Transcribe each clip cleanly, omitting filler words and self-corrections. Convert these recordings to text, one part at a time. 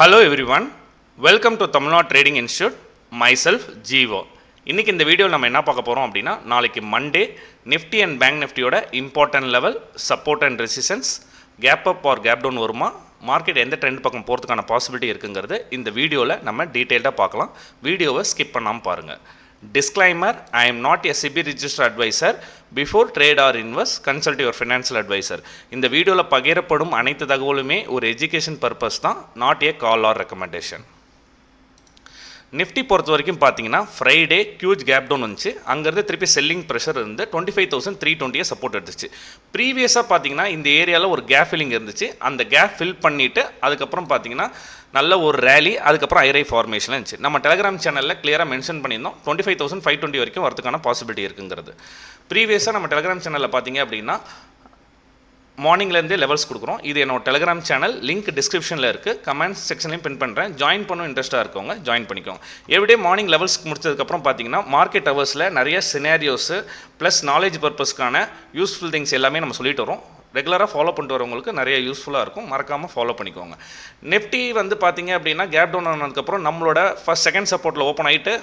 Hello everyone, welcome to Tamil Nadu Trading Institute, myself Jeevo. இன்னைக்கு இந்த வீடியோவில் நம்ம என்ன பார்க்க போகிறோம் அப்படின்னா, நாளைக்கு மண்டே நிஃப்டி அண்ட் பேங்க் நிஃப்டியோட important level, support and resistance, gap up or gap down வருமா, மார்க்கெட் எந்த ட்ரெண்ட் பக்கம் போகிறதுக்கான பாசிபிலிட்டி இருக்குங்கிறது இந்த வீடியோவில் நம்ம டீட்டெயில்டாக பார்க்கலாம். வீடியோவை ஸ்கிப் பண்ணாமல் பாருங்கள். Disclaimer, I am not a SEBI registered advisor. Before trade or invest, consult your financial advisor. இந்த வீடியோவில் பகிரப்படும் அனைத்து தகவலுமே ஒரு எஜுகேஷன் பர்பஸ் தான், not a call or recommendation. Nifty பொறுத்த வரைக்கும் பார்த்தீங்கன்னா ஃப்ரைடே ஹியூஜ் கேப் டவுன் வந்துச்சு. அங்கேருந்து திருப்பி செல்லிங் ப்ரெஷர் இருந்து 25,320 சப்போர்ட் எடுத்துச்சு. ப்ரீவியஸாக பார்த்தீங்கன்னா இந்த ஏரியாவில் ஒரு கேப் ஃபில்லிங் இருந்துச்சு. அந்த கேப் ஃபில் பண்ணிவிட்டு அதுக்கப்புறம் பார்த்தீங்கன்னா நல்ல ஒரு ரேலி, அதுக்கப்புறம் ஐரை ஃபார்மேஷன் இருந்துச்சு. நம்ம டெலிகிராம் சேனலில் கிளியராக மென்ஷன் பண்ணியிருந்தோம் 25,520 வரைக்கும் வரதுக்கான பாசிபிலிட்டி இருக்குங்கிறது. ப்ரீவியஸாக நம்ம டெலிகிராம் சேனலில் பார்த்தீங்க அப்படின்னா மார்னிங்லேருந்தே லெவல்ஸ் கொடுக்குறோம். இது என்னோட டெலிகிராம் சேனல் லிங்க் டிஸ்கிரிப்ஷனில் இருக்குது, கமெண்ட்ஸ் செக்ஷன்லையும் பின் பண்ணுறேன். ஜாயின் பண்ணணும் இன்ட்ரெஸ்ட்டாக இருக்கவங்க ஜாயின் பண்ணிக்கோங்க. எவ்ரிடே மார்னிங் லெவல்ஸ் முடிச்சதுக்கப்புறம் பார்த்தீங்கன்னா மார்க்கெட் ஹவர்ஸில் நிறைய சினாரியோஸு ப்ளஸ் நாலேஜ் பர்பஸ்க்கான யூஸ்ஃபுல் திங்ஸ் எல்லாமே நம்ம சொல்லிட்டு வரோம். ரெகுலராக ஃபாலோ பண்ணிட்டு வரவங்களுக்கு நிறைய யூஸ்ஃபுல்லாக இருக்கும், மறக்காமல் ஃபாலோ பண்ணிக்கோங்க. நிஃப்டி வந்து பார்த்தீங்க அப்படின்னா கேப் டவுன் ஆனதுக்கப்புறம் நம்மளோட செகண்ட் சப்போர்ட்டில் ஓப்பன் ஆகிட்டு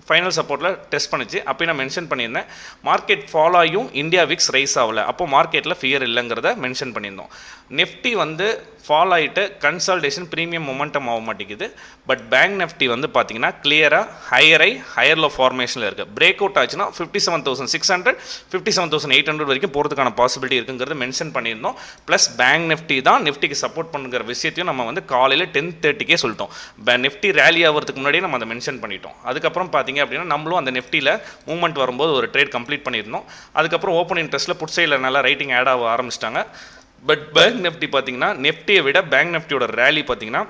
ஃபைனல் சப்போர்ட்டில் டெஸ்ட் பண்ணிச்சு. அப்போ நான் மென்ஷன் பண்ணியிருந்தேன் மார்க்கெட் ஃபாலோ ஆகியும் இந்தியா விக்ஸ் ரைஸ் ஆகலை, அப்போ மார்க்கெட்டில் ஃபியர் இல்லைங்கிறத மென்ஷன் பண்ணியிருந்தோம். நிஃப்டி வந்து ஃபால் ஆகிட்டு கன்சால்டேஷன் ப்ரீமியம் மொமெண்டம் ஆக மாட்டேங்குது. பட் பேங்க் நிஃப்டி வந்து பார்த்தீங்கன்னா கிளியராக ஹையர் லோ ஃபார்மேஷனில் இருக்குது. பிரேக் அவுட் ஆச்சுன்னா 57,600 57,800 வரைக்கும் போகிறதுக்கான பாசிபிலிட்டி இருக்குங்கிறது மென்ஷன் பண்ணியிருந்தோம். ப்ளஸ் பேங்க் நிஃப்டி தான் நிஃப்டிக்கு சப்போர்ட் பண்ணுங்கிற விஷயத்தையும் நம்ம வந்து காலையில் 10:30 சொல்லிட்டோம். நிஃப்டி ரேலி ஆகிறதுக்கு முன்னாடியே நம்ம அதை மென்ஷன் பண்ணிட்டோம். அதுக்கப்புறம் பார்த்தீங்க அப்படின்னா நம்மளும் அந்த நிஃப்டியில் மூவ்மெண்ட் வரும்போது ஒரு ட்ரேட் கம்ப்ளீட் பண்ணியிருந்தோம். அதுக்கப்புறம் ஓப்பன் இன்ட்ரெஸ்ட்டில் புட் சைடில் நல்லா ரைட்டிங் ஆட் ஆக ஆரம்பிச்சிட்டாங்க. பட் பேங்க் நிஃப்டி பார்த்தீங்கன்னா நிஃப்டியை விட பேங்க் நிஃப்டியோட ரேலி பார்த்தீங்கன்னா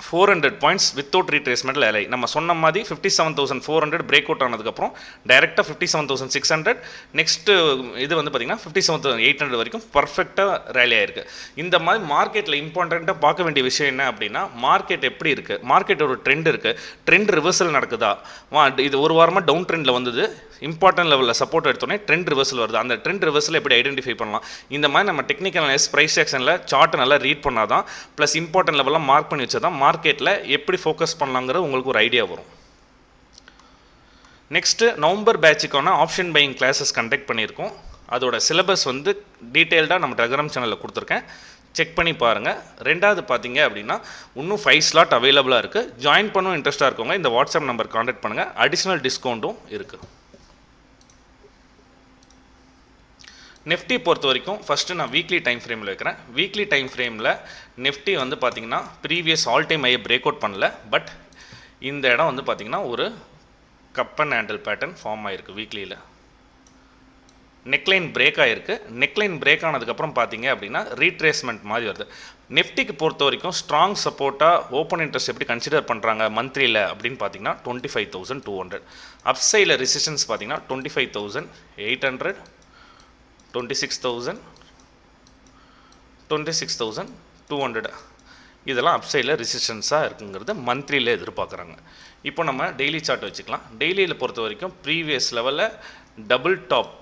400 பாயிண்ட்ஸ் வித்தவுட் ரீட்ரேஸ்மெண்ட் லேலை. நம்ம சொன்ன மாதிரி 57,400 பிரேக் அவுட் ஆனதுக்கப்புறம் டைரெக்டாக 57,600 நெக்ஸ்ட்டு இது வந்து பார்த்திங்கன்னா 57,800 வரைக்கும் பர்ஃபெக்டாக ரேலி ஆயிருக்கு. இந்த மாதிரி மார்க்கெட்டில் இம்பார்ட்டண்ட்டாக பார்க்க வேண்டிய விஷயம் என்ன அப்படின்னா, மார்க்கெட் எப்படி இருக்குது, மார்க்கெட் ஒரு ட்ரெண்ட் இருக்குது, ட்ரெண்ட் ரிவர்சல் நடக்குதா. இது ஒரு வாரமாக டவுன் ட்ரெண்டில் வந்தது, இம்பார்ட்டன்ட் லெவலில் சப்போர்ட் எடுத்தோடனே ட்ரெண்ட் ரிவர்சல் வருது. அந்த ட்ரெண்ட் ரிவர்சல் எப்படி ஐடென்டிஃபை பண்ணலாம், இந்த மாதிரி நம்ம டெக்னிக்கல் அனலைஸ் ப்ரைஸ் ஆக்ஷனில் சார்ட்டை நல்லா ரீட் பண்ணால் தான், ப்ளஸ் இம்பார்ட்டன்ட் லெவலில் மார்க் பண்ணி வச்சா தான் மார்க்கெட்டில் எப்படி ஃபோக்கஸ் பண்ணலாங்கிறது உங்களுக்கு ஒரு ஐடியா வரும். நெக்ஸ்ட்டு நவம்பர் பேட்சுக்கான ஆப்ஷன் பையிங் கிளாஸஸ் கண்டக்ட் பண்ணியிருக்கோம். அதோட சிலபஸ் வந்து டீட்டெயில்டாக நம்ம டெலிகிராம் சேனலில் கொடுத்துருக்கேன், செக் பண்ணி பாருங்கள். ரெண்டாவது பார்த்தீங்க அப்படின்னா இன்னும் 5 ஸ்லாட் அவைலபிளாக இருக்குது. ஜாயின் பண்ணவும் இன்ட்ரெஸ்ட்டாக இருக்கவங்க இந்த வாட்ஸ்அப் நம்பர் கான்டாக்ட் பண்ணுங்கள், அடிஷ்னல் டிஸ்கவுண்ட்டும் இருக்குது. நிஃப்டி பொறுத்த வரைக்கும் ஃபஸ்ட்டு நான் வீக்லி டைம் ஃப்ரேமில் வைக்கிறேன். வீக்லி டைம் ஃப்ரேமில் நிஃப்டி வந்து பார்த்திங்கன்னா ப்ரீவியஸ் ஆல் டைம் ஐயை பிரேக் அவுட் பண்ணல. பட் இந்த இடம் வந்து பார்த்திங்கன்னா ஒரு cup and handle pattern form ஆகிருக்கு. வீக்லியில் நெக்லைன் பிரேக் ஆகிருக்கு. நெக்லைன் பிரேக் ஆனதுக்கப்புறம் பார்த்தீங்க அப்படின்னா ரீட்ரேஸ்மெண்ட் மாதிரி வருது. நிஃப்டிக்கு பொறுத்த வரைக்கும் ஸ்ட்ராங் சப்போர்ட்டாக ஓப்பன் இன்ட்ரெஸ்ட் எப்படி கன்சிடர் பண்ணுறாங்க மந்த்லியில் அப்படின்னு பார்த்தீங்கன்னா 25,200. அப்சைடில் ரெசிஸ்டன்ஸ் பார்த்தீங்கன்னா 25,800, 26,000, 26,200. இதெல்லாம் அப்சைடில் ரெசிஸ்டன்ஸாக இருக்குங்கிறது மந்த்லியில் எதிர்பார்க்குறாங்க. இப்போ நம்ம டெய்லி சார்ட் வச்சுக்கலாம். டெய்லியில் பொறுத்த வரைக்கும் ப்ரீவியஸ் லெவலில் டபுள் டாப்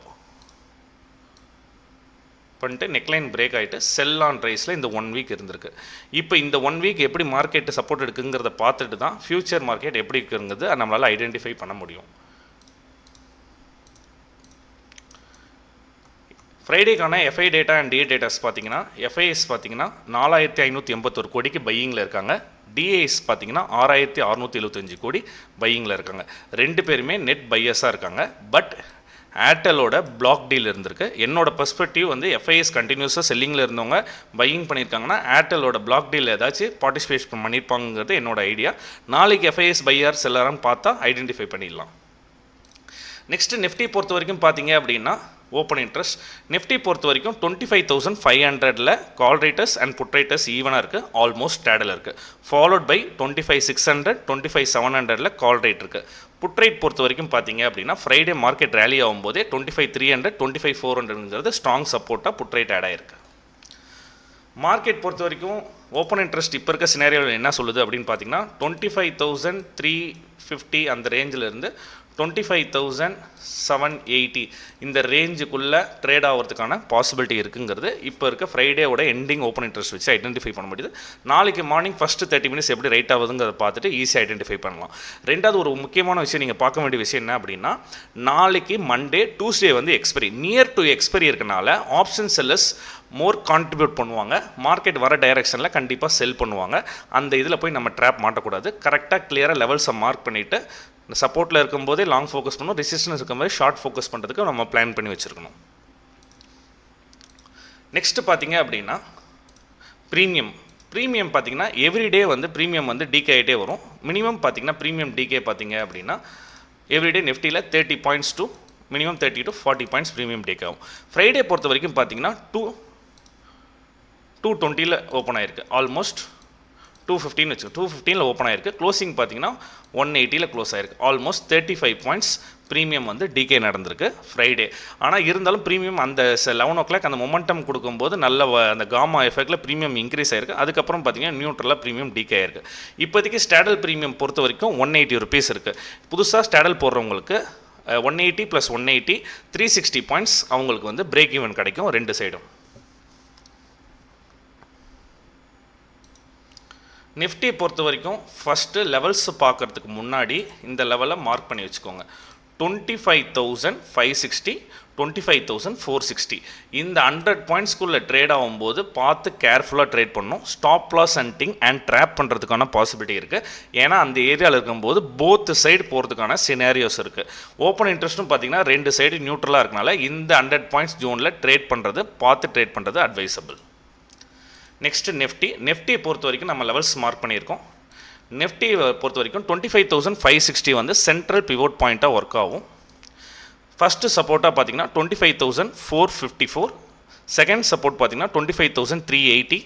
பண்ணிட்டு நெக்லைன் பிரேக் ஆகிட்டு செல் ஆன் ரைஸில் இந்த 1 வீக் இருந்திருக்கு. இப்போ இந்த 1 வீக் எப்படி மார்க்கெட்டு சப்போர்ட் எடுக்குங்கிறத பார்த்துட்டு தான் ஃப்யூச்சர் மார்க்கெட் எப்படி இருக்குங்கிறது நம்மளால் ஐடென்டிஃபை பண்ண முடியும். ஃப்ரைடேக்கான FI data and DA datas பார்த்தீங்கன்னா எஃப்ஐஎஸ் பார்த்தீங்கன்னா 4,581 கோடிக்கு பையிங்கில் இருக்காங்க. டிஏஎஸ் பார்த்தீங்கன்னா 6,675 கோடி பையிங்கில் இருக்காங்க. ரெண்டு பேருமே நெட் பையர்ஸாக இருக்காங்க. பட் ஏர்டெல்லோட பிளாக் டீல் இருந்திருக்கு. என்னோட பெர்ஸ்பெக்டிவ் வந்து எஃப்ஐஎஸ் கண்டினியூஸாக செல்லிங்கில் இருந்தவங்க பையிங் பண்ணியிருக்காங்கன்னா ஏர்டெல்லோட பிளாக் டீல் ஏதாச்சும் பார்ட்டிசிபேட் பண்ணியிருப்பாங்கிறது என்னோட ஐடியா. நாளைக்கு எஃப்ஐஎஸ் பையர் செல்லரான்னு பார்த்தா ஐடென்டிஃபை பண்ணிடலாம். நெக்ஸ்ட்டு நிஃப்டி பொறுத்த வரைக்கும் பார்த்தீங்க அப்படின்னா ஓப்பன் இன்ட்ரெஸ்ட் நிஃப்டி பொறுத்த வரைக்கும் 25,500 call writers and put writers ஈவனாக இருக்குது, ஆல்மோஸ்ட் ஸ்டாடில் இருக்குது. ஃபாலோட் பை 25,600, 25,700 கால் ரைட் இருக்குது. புட் ரைட் பொறுத்த வரைக்கும் பார்த்தீங்க அப்படின்னா ஃப்ரைடே மார்க்கெட் ரேலி ஆகும்போதே 25,300, 25,400 ஸ்ட்ராங் சப்போர்ட்டாக புட் ரைட் ஆட் ஆயிருக்கு. மார்க்கெட் பொறுத்த வரைக்கும் ஓப்பன் இன்ட்ரெஸ்ட் இப்போ இருக்க சினாரியோவில் என்ன சொல்லுது அப்படின்னு பார்த்தீங்கன்னா 25,350 அந்த ரேஞ்சில் இருந்து 25,780 இந்த ரேஞ்சுக்குள்ளே ட்ரேட் ஆகிறதுக்கான பாசிபிலிட்டி இருக்குங்கிறது இப்போ இருக்க ஃப்ரைடேவோட எண்டிங் ஓப்பன் இன்ட்ரெஸ்ட் வச்சு ஐடென்டிஃபை பண்ண முடியுது. நாளைக்கு மார்னிங் ஃபஸ்ட்டு 30 மினிட்ஸ் எப்படி ரைட் ஆகுதுங்கிறத பார்த்துட்டு ஈஸியாக ஐடென்டிஃபை பண்ணலாம். ரெண்டாவது ஒரு முக்கியமான விஷயம் நீங்கள் பார்க்க வேண்டிய விஷயம் என்ன அப்படின்னா, நாளைக்கு மண்டே டியூஸ்டே வந்து எக்ஸ்பைரி, நியர் டு எக்ஸ்பைரி இருக்கனால ஆப்ஷன் செல்லர்ஸ் மோர் கான்ட்ரிபியூட் பண்ணுவாங்க. மார்க்கெட் வர டைரெக்ஷனில் கண்டிப்பாக செல் பண்ணுவாங்க. அந்த இதில் போய் நம்ம ட்ராப் மாட்டக்கூடாது. கரெக்டாக கிளியராக லெவல்ஸை மார்க் பண்ணிவிட்டு சப்போர்ட்டில் இருக்கும்போதே லாங் ஃபோக்கஸ் பண்ணணும், ரெசிஸ்டன்ஸ் இருக்கும்போது ஷார்ட் ஃபோக்கஸ் பண்ணுறதுக்கு நம்ம பிளான் பண்ணி வச்சுருக்கணும். நெக்ஸ்ட்டு பார்த்தீங்க அப்படின்னா ப்ரீமியம் பார்த்தீங்கன்னா எவ்ரிடே வந்து ப்ரீமியம் வந்து டிகே ஆகிட்டே வரும். மினிமம் பார்த்தீங்கன்னா ப்ரீமியம் டிகே பார்த்தீங்க அப்படின்னா எவ்ரிடே நிஃப்டியில் 30 points to minimum 30 to 40 points premium take ஆகும். ஃப்ரைடே பொறுத்த வரைக்கும் பார்த்தீங்கன்னா 220 ஓப்பன் ஆயிருக்கு, ஆல்மோஸ்ட் 215 வச்சு 215 ஓப்பன் ஆயிருக்கு. க்ளோசிங் பார்த்தீங்கன்னா 180 க்ளோஸ் ஆயிருக்கு. ஆல்மோஸ்ட் 35 பாயிண்ட்ஸ் ப்ரீமியம் வந்து டிகே நடந்திருக்கு ஃப்ரைடே. ஆனால் இருந்தாலும் ப்ரீமியம் அந்த 11 o'clock அந்த மொமெண்டம் கொடுக்கும்போது நல்ல அந்த காமா எஃபெக்டில் ப்ரீமியம் இன்க்ரீஸ் ஆயிருக்கு. அதுக்கப்புறம் பார்த்தீங்கன்னா நியூட்ரலாக ப்ரீமியம் டிகே ஆயிருக்கு. இப்போதைக்கு ஸ்டாடல் ப்ரீமியம் பொறுத்த வரைக்கும் 180 rupees இருக்குது. புதுசாக ஸ்டாடல் போடுறவங்களுக்கு 180 + 180 360 பாயிண்ட்ஸ் அவங்களுக்கு வந்து பிரேக் ஈவன் கிடைக்கும் ரெண்டு சைடும். நிஃப்டி பொறுத்த வரைக்கும் ஃபஸ்ட்டு லெவல்ஸ் பார்க்குறதுக்கு முன்னாடி இந்த லெவலை மார்க் பண்ணி வச்சுக்கோங்க. 25,560 25,460 இந்த 100 பாயிண்ட்ஸ்குள்ளே ட்ரேட் ஆகும்போது பார்த்து கேர்ஃபுல்லாக ட்ரேட் பண்ணணும். Stop loss hunting and trap பண்ணுறதுக்கான பாசிபிலிட்டி இருக்குது. ஏன்னா அந்த ஏரியாவில் இருக்கும்போது போத் சைடு போகிறதுக்கான சினாரியோஸ் இருக்குது. ஓப்பன் இன்ட்ரெஸ்ட்டும் பார்த்தீங்கன்னா ரெண்டு சைடு நியூட்ரலாக இருக்கனால இந்த 100 பாயிண்ட்ஸ் ஜோனில் ட்ரேட் பண்ணுறது பார்த்து ட்ரேட் பண்ணுறது அட்வைசபிள். நெக்ஸ்ட்டு நிஃப்டியை பொறுத்த வரைக்கும் நம்ம லெவல்ஸ் மார்க் பண்ணியிருக்கோம். நிஃப்டியை பொறுத்த வரைக்கும் 25,560 வந்து சென்ட்ரல் பிவோட் பாயிண்ட்டாக ஒர்க் ஆகும். ஃபஸ்ட்டு சப்போர்ட்டாக பார்த்தீங்கன்னா 25,454, செகண்ட் சப்போர்ட் பார்த்தீங்கன்னா 25,380,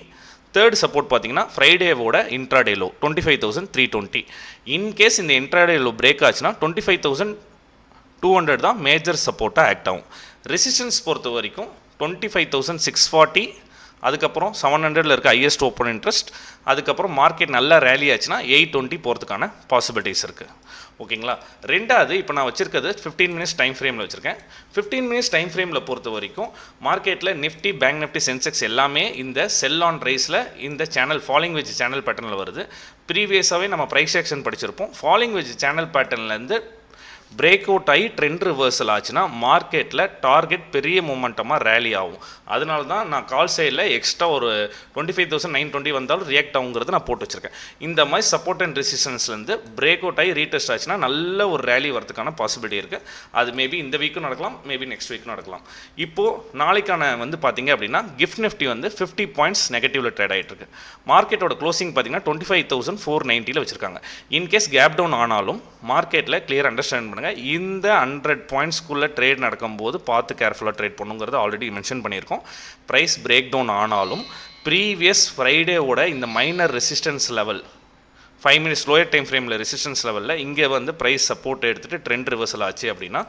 தேர்ட் சப்போர்ட் பார்த்தீங்கன்னா ஃப்ரைடேவோட இன்ட்ராடே லோ 25,320. இன்கேஸ் இந்த இன்ட்ராடே லோ பிரேக் ஆச்சுன்னா 25,200 தான் மேஜர் சப்போர்ட்டாக ஆக்ட் ஆகும். ரெசிஸ்டன்ஸ் பொறுத்த வரைக்கும் 25,640, அதுக்கப்புறம் 700 இருக்க ஹையஸ்ட் ஓப்பன் இன்ட்ரெஸ்ட், அதுக்கப்புறம் மார்க்கெட் நல்லா ரேலி ஆச்சுன்னா 820 போகிறதுக்கான பாசிபிலிட்டிஸ் இருக்குது. ஓகேங்களா. ரெண்டாவது இப்போ நான் வச்சுருக்கிறது 15 மினிட்ஸ் டைம் ஃப்ரேமில் வச்சுருக்கேன். 15 மினிட்ஸ் டைம் ஃப்ரேமில் பொறுத்த வரைக்கும் மார்க்கெட்டில் நிஃப்டி, பேங்க் நிஃப்டி, சென்செக்ஸ் எல்லாமே இந்த செல் ஆன் ரைஸில் இந்த சேனல் ஃபாலிங் வெஜ் சேனல் பேட்டர்னில் வருது. ப்ரீவியஸாகவே நம்ம ப்ரைஸ் ஆக்ஷன் படிச்சிருப்போம். ஃபாலிங் வெஜ் சேனல் பேட்டர்ன்லேருந்து பிரேக் அவுட் ஆகி ட்ரெண்ட் ரிவர்சல் ஆச்சுன்னா மார்க்கெட்டில் டார்கெட் பெரிய மூமெண்டமாக ரேலி ஆகும். அதனால தான் நான் கால் சைடில் எக்ஸ்ட்ரா ஒரு 25,920 வந்தாலும் ரியாக்ட் ஆகுங்கிறது நான் போட்டு வச்சுருக்கேன். இந்த மாதிரி சப்போர்ட் அண்ட் ரெசிஸ்டன்ஸ்லேருந்து பிரேக் அவுட் ஆகி ரீடெஸ்ட் ஆச்சுன்னா நல்ல ஒரு ரேலி வரதுக்கான பாசிபிலிட்டி இருக்குது. அது மேபி இந்த வீக்கும் நடக்கலாம், மேபி நெக்ஸ்ட் வீக்கும் நடக்கலாம். இப்போது நாளைக்கான வந்து பார்த்தீங்க அப்படின்னா கிஃப்ட் நிஃப்டி வந்து 50 பாயிண்ட்ஸ் நெகட்டிவில் ட்ரேட் ஆகிட்டு இருக்கு. மார்க்கெட்டோட க்ளோசிங் பார்த்தீங்கன்னா 25,490 வச்சுருக்காங்க. இன்கேஸ் கேப் டவுன் ஆனாலும் மார்க்கெட்டில் கிளியர் அண்டர்ஸ்டாண்ட் பண்ணுங்கள். இந்த 100 பாயிண்ட்ஸ்குள்ளே ட்ரேட் நடக்கும்போது பார்த்து கேர்ஃபுல்லாக ட்ரேட் பண்ணுங்கிறது ஆல்ரெடி மென்ஷன் பண்ணியிருக்கோம். ப்ரைஸ் பிரேக் டவுன் ஆனாலும் ப்ரீவியஸ் ஃப்ரைடேவோட இந்த minor resistance level 5 minutes lower time ஃப்ரேமில் ரெசிஸ்டன்ஸ் லெவலில் இங்கே வந்து ப்ரைஸ் சப்போர்ட் எடுத்துகிட்டு ட்ரெண்ட் ரிவர்சல் ஆச்சு அப்படின்னா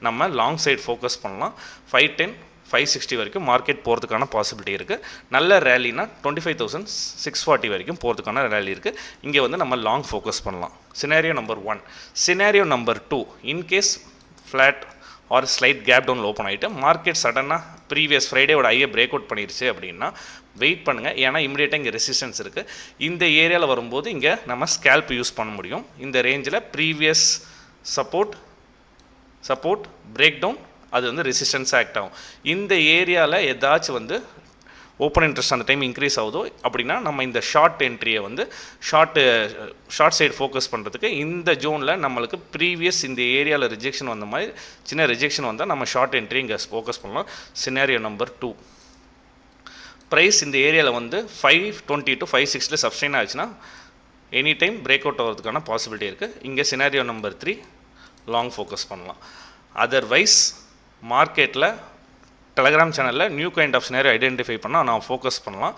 நம்ம லாங் சைட் ஃபோக்கஸ் பண்ணலாம். 510 560 வரைக்கும் மார்க்கெட் போகிறதுக்கான பாசிபிலிட்டி இருக்குது. நல்ல ரேலினா 25,640 வரைக்கும் போகிறதுக்கான ரேலி இருக்குது. இங்கே வந்து நம்ம லாங் ஃபோக்கஸ் பண்ணலாம். Scenario number 1. Scenario number 2, in case flat or slight gap down open ஆகிட்டு மார்க்கெட் சடனாக ப்ரீவியஸ் ஃப்ரைடேவோட ஐயை பிரேக் அவுட் பண்ணிடுச்சு அப்படின்னா வெயிட் பண்ணுங்கள். ஏன்னா இமிடியேட்டாக இங்கே ரெசிஸ்டன்ஸ் இருக்குது. இந்த ஏரியாவில் வரும்போது இங்கே நம்ம ஸ்கேல்ப் யூஸ் பண்ண முடியும். இந்த ரேஞ்சில் ப்ரீவியஸ் சப்போர்ட் பிரேக் டவுன் அது வந்து ரெசிஸ்டன்ஸ் ஆக்ட் ஆகும். இந்த ஏரியாவில் ஏதாச்சும் வந்து ஓப்பன் இன்ட்ரெஸ்ட் அந்த டைம் இன்க்ரீஸ் ஆகுதோ அப்படின்னா நம்ம இந்த ஷார்ட் என்ட்ரியை வந்து ஷார்ட் சைடு ஃபோக்கஸ் பண்ணுறதுக்கு இந்த ஜோனில் நம்மளுக்கு ப்ரீவியஸ் இந்த ஏரியாவில் ரிஜெக்ஷன் வந்த மாதிரி சின்ன ரிஜெக்ஷன் வந்தால் நம்ம ஷார்ட் என்ட்ரி இங்கே ஃபோக்கஸ் பண்ணலாம். சினாரியோ நம்பர் 2, ப்ரைஸ் இந்த ஏரியாவில் வந்து 520 to 560 சப்ஸ்டைன் ஆச்சுன்னா எனி டைம் பிரேக் அவுட் ஆகிறதுக்கான பாசிபிலிட்டி இருக்குது. இங்கே சினாரியோ நம்பர் 3 லாங் ஃபோக்கஸ் பண்ணலாம். அதர்வைஸ் மார்க்கெட்டில் டெலகிராம் சேனலில் new kind of scenario identify பண்ணால் நான் ஃபோக்கஸ் பண்ணலாம்.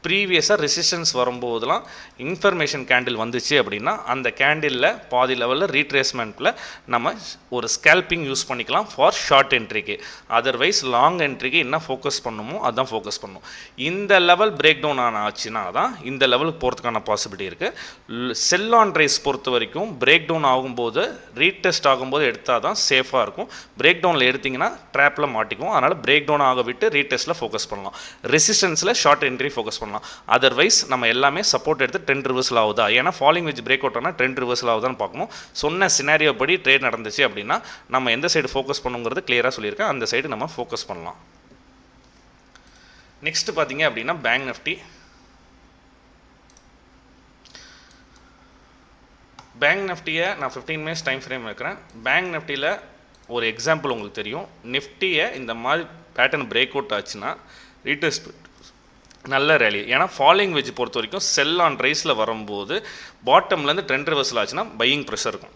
ப்ரீவியஸாக ரெசிஸ்டன்ஸ் வரும்போதெல்லாம் இன்ஃபர்மேஷன் கேண்டில் வந்துச்சு அப்படின்னா அந்த கேண்டிலில் பாதி லெவலில் ரீட்ரேஸ்மெண்ட்டில் நம்ம ஒரு ஸ்கேல்பிங் யூஸ் பண்ணிக்கலாம் ஃபார் ஷார்ட் என்ட்ரிக்கு. அதர்வைஸ் லாங் என்ட்ரிக்கு என்ன ஃபோக்கஸ் பண்ணுமோ அதுதான் ஃபோக்கஸ் பண்ணணும். இந்த லெவல் பிரேக் டவுன் ஆச்சுன்னா தான் இந்த லெவலுக்கு போகிறதுக்கான பாசிபிலிட்டி இருக்குது. செல் ஆன் ரைஸ் பொறுத்த வரைக்கும் பிரேக் டவுன் ஆகும்போது ரீடெஸ்ட் ஆகும்போது எடுத்தால் தான் சேஃபாக இருக்கும். பிரேக் டவுனில் எடுத்திங்கன்னா ட்ராப்பில் மாட்டிக்கும். அதனால் பிரேக் டவுன் ஆக விட்டு ரீடெஸ்ட்டில் ஃபோக்கஸ் பண்ணலாம். ரெசிஸ்டன்ஸில் ஷார்ட் என்ட்ரி ஃபோக்கஸ் பண்ணலாம். அதர்வைஸ் நம்ம எல்லாமே சப்போர்ட் எடுத்து ட்ரெண்ட் ரிவர்சல் ஆகுதா, ஏன்னா ஃபாலிங் வெஜ் பிரேக் அவுட் ஆனால் ட்ரெண்ட் ரிவர்சல் ஆகுதான்னு பார்க்கணும். சொன்ன சினாரியோ படி ட்ரேட் நடந்துச்சு அப்படின்னா நம்ம எந்த சைடு ஃபோக்கஸ் பண்ணுங்கிறது கிளியராக சொல்லியிருக்கேன். அந்த சைடு நம்ம ஃபோக்கஸ் பண்ணலாம். நெக்ஸ்ட் பார்த்தீங்க அப்படின்னா பேங்க் நிஃப்டி. பேங்க் நிஃப்டியை நான் 15 மினிட்ஸ் டைம் ஃப்ரேம் வைக்கிறேன். பேங்க் நிஃப்டியில் ஒரு எக்ஸாம்பிள் உங்களுக்கு தெரியும். நிஃப்டியை இந்த மாதிரி பேட்டர்ன் பிரேக் அவுட் ஆச்சுன்னா ரீடெஸ்ட் நல்ல ரேலி. ஏன்னா ஃபாலிங் வெஜ் பொறுத்த வரைக்கும் செல் ஆன் ரைஸில் வரும்போது பாட்டம்லேருந்து ட்ரெண்ட் ரிவர்சல் ஆச்சுன்னா பையிங் ப்ரெஷர் இருக்கும்.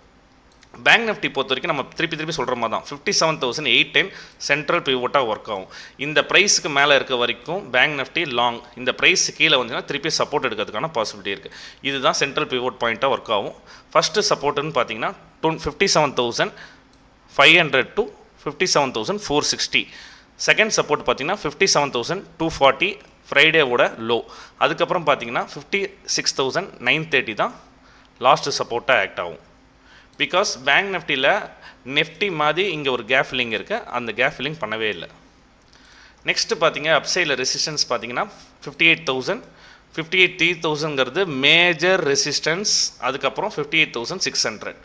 பேங்க் நிஃப்டி பொறுத்த வரைக்கும் நம்ம திருப்பி சொல்கிற மாதிரி தான் 57,810 சென்ட்ரல் பிவோட்டாக ஒர்க் ஆகும். இந்த ப்ரைஸுக்கு மேலே இருக்க வரைக்கும் பேங்க் நிஃப்டி லாங், இந்த ப்ரைஸ் கீழே வந்துச்சுன்னா திருப்பி சப்போர்ட் எடுக்கிறதுக்கான பாசிபிலிட்டி இருக்குது. இதுதான் சென்ட்ரல் பிவோட் பாயிண்ட்டாக ஒர்க் ஆகும். ஃபஸ்ட்டு சப்போர்ட்டுன்னு பார்த்தீங்கன்னா 57,500 to 57,460. செகண்ட் சப்போர்ட் பார்த்தீங்கன்னா 57,240 ஃப்ரைடேவோட லோ. அதுக்கப்புறம் பார்த்தீங்கன்னா 56,930 தான் லாஸ்ட்டு சப்போர்ட்டாக ஆக்ட் ஆகும். பிகாஸ் பேங்க் நிஃப்டியில் நிஃப்டி மாதிரி இங்கே ஒரு கேப் ஃபில்லிங் இருக்குது, அந்த கேப் ஃபில்லிங் பண்ணவே இல்லை. நெக்ஸ்ட்டு பார்த்தீங்க அப்சைடில் ரெசிஸ்டன்ஸ் பார்த்தீங்கன்னா 58,300ங்கிறது மேஜர் ரெசிஸ்டன்ஸ். அதுக்கப்புறம் 58,600.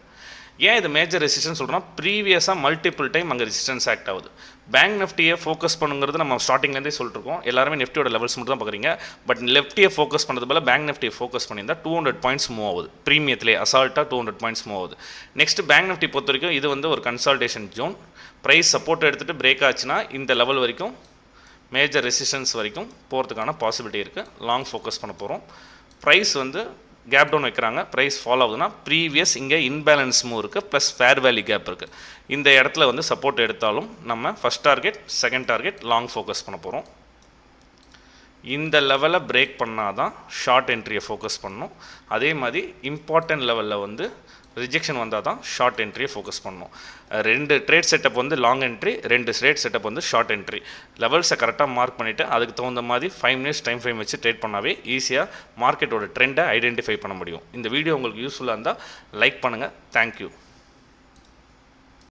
ஏன் இது மேஜர் ரெசிஸ்டன்ஸ் சொல்கிறோன்னா ப்ரீவியஸாக மல்டிபிள் டைம் அங்கே ரெசிஸ்டன்ஸ் ஆக்ட் ஆகுது. பேங்க் நிஃப்டியை ஃபோக்கஸ் பண்ணுங்கிறது நம்ம ஸ்டார்டிங்லேருந்தே சொல்லிட்டுருக்கோம். எல்லாருமே நிஃப்டியோட லெவல்ஸ் மட்டும் தான் பார்க்குறீங்க. பட் லெஃப்டியை ஃபோக்கஸ் பண்ணுறது போல பேங்க் நிஃப்டியை ஃபோக்கஸ் பண்ணியிருந்தா 200 பாயிண்ட்ஸ் மூவ் ஆகுது. ப்ரீமியத்திலே அசால்ட்டாக 200 பாயிண்ட்ஸ் மூவ் ஆகுது. நெக்ஸ்ட் பேங்க் நிஃப்டி பொறுத்த வரைக்கும் இது வந்து ஒரு கன்சால்டேஷன் ஜோன். ப்ரைஸ் சப்போர்ட் எடுத்துகிட்டு பிரேக் ஆச்சுன்னா இந்த லெவல் வரைக்கும் மேஜர் ரெசிஸ்டன்ஸ் வரைக்கும் போகிறதுக்கான பாசிபிலிட்டி இருக்குது. லாங் ஃபோக்கஸ் பண்ண போகிறோம். ப்ரைஸ் வந்து கேப் டவுன் வைக்கிறாங்க, ப்ரைஸ் ஃபாலோ ஆகுதுன்னா ப்ரீவியஸ் இங்கே இன்பேலன்ஸ் மூவ் இருக்குது, ப்ளஸ் ஃபேர் வேல்யூ கேப் இருக்குது. இந்த இடத்துல வந்து சப்போர்ட் எடுத்தாலும் நம்ம first target second target long focus பண்ண போகிறோம். இந்த லெவலை பிரேக் பண்ணால் தான் ஷார்ட் என்ட்ரியை ஃபோக்கஸ் பண்ணணும். அதே மாதிரி இம்பார்ட்டன்ட் லெவலில் வந்து ரிஜெக்ஷன் வந்தால் தான் ஷார்ட் என்ட்ரியை ஃபோக்கஸ் பண்ணணும். 2 ட்ரேட் செட்டப் வந்து லாங் என்ட்ரி, 2 ட்ரேட் செட்டப் வந்து ஷார்ட் என்ட்ரி. லெவல்ஸை கரெக்டாக மார்க் பண்ணிவிட்டு அதுக்கு தகுந்த மாதிரி 5 மினிட்ஸ் டைம் ஃப்ரேம் வச்சு ட்ரேட் பண்ணாவே ஈஸியாக மார்க்கெட்டோட ட்ரெண்டை ஐடென்டிஃபை பண்ண முடியும். இந்த வீடியோ உங்களுக்கு யூஸ்ஃபுல்லாக இருந்தால் லைக் பண்ணுங்கள். தேங்க்யூ.